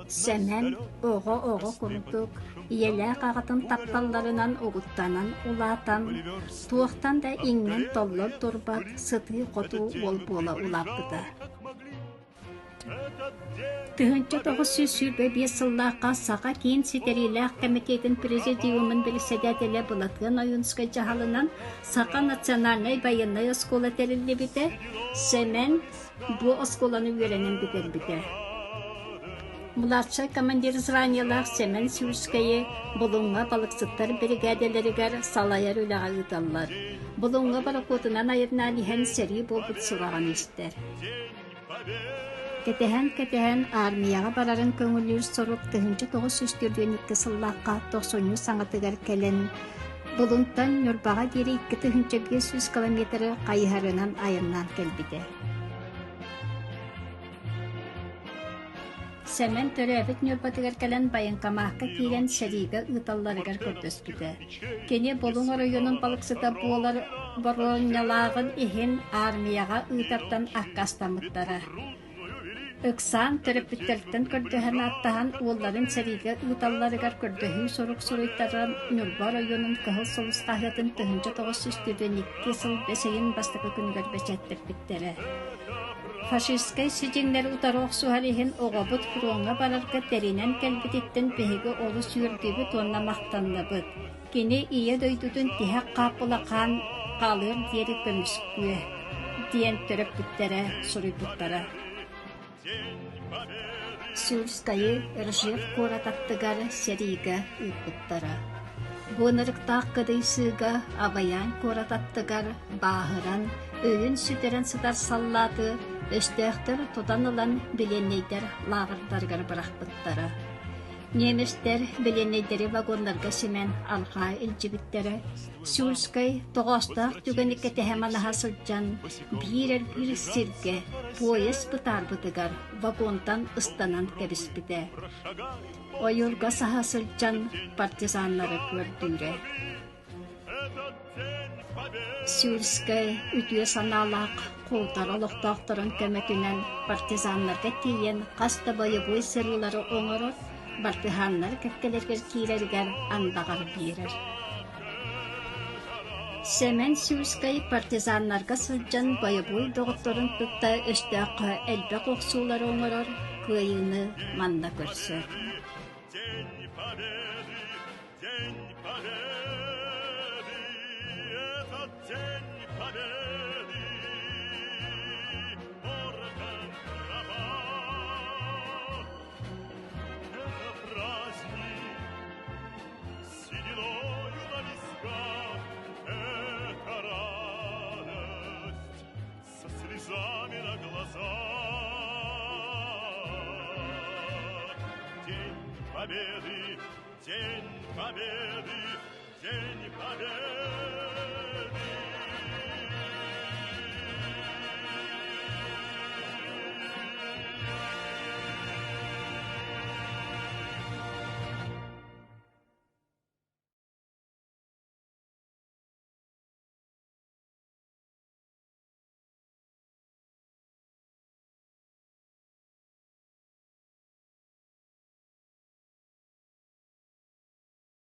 Semen oğo kurduk, yele qağıtın taptallarından oğuttanan ulatan, tuğtan da ingen tollor turbat sıtı qotu ol bola ulapıda. Тыһынча 945 сыллааққа сақа кейін Сетерилээх комитетин президиумын билседателе Буолун Оюнскай жаһалынан сақа национальный военная школа терилибите, Семен бу школаны үйренен битербите. Младший командир званиялах С.И.Сюльскайы Буолунга балыксыттар бригаделеригер салаяр үлаға ыталлар. Буолунга баракотунан айырнан иһэн сери болбут сураган истер. Кетеһен армияға барарын көңілер сорук 1942 сыллаққа 90 саңатыгар келен. Буолунтан Нюрбаға дері 2500 километрі қайыһарынан айырнан келбіде. Сәмен төрәбіт Нюрбатыгар келен байынкамаққа киген сәрігі ұталларыгар көрдөспіде. Кене Буолун районын балықсыда буолар баронялағын ихин армияға ұтаптан аққастамыттары. Ыксан төрөпүттөртөн көрдөһөн аттаһан уолларын сәрігі ұталларыгар көрдөһү сорук соруйттаран Нюрба районун кыһыл солускаһытын 1942 сыл бесейин бастакы күнүгөр бечеттеппиттере. Фашистскай сидиңнер утароқ суһалиһин оҕобут фронга барарга теринен келбититтен беһиги олу сүүрдүбүт уонна мактаннабыт. Кини ие дойдутун тиһэ кааппылакаан каалыыр диэри көмүскүө диэн төрөппүттере суруйбуттара. Сюльскайы Ржев корататтыгар сериге ыппыттара. Буонырыктаах кыдыйсыга абаян корататтыгар бааһыран өйүн сүтерен сытар саллааты өстөөхтөр тутан ылан биленнейдер лаагырдаргар барахпыттара. Неместер биленнейдери вагонларга симен алха илжибиттери. Сюльскай тоҕостаах түгенникке тэһэманаһа сылдьан биирер бир сирге поезд бытаарбытыгар вагонтан ыстанан кэбиспите. Ойурга саһа сылдьан партизаннары көрдүүрэ. Сюльскай үтүө санаалаах култар олохтоохторун көмөтүнен партизаннарга тиийен хаста боевой сырылары оҥорор бартыһааннар кэккелергер киирэригэр андагар биирэр. Семен Сюльскай партизаннарга сылдьан боевой доҕотторун тутта өстөөххө элбэ кохсуулары оҥорор кыайыыны манна көрсө. День победы, день победы.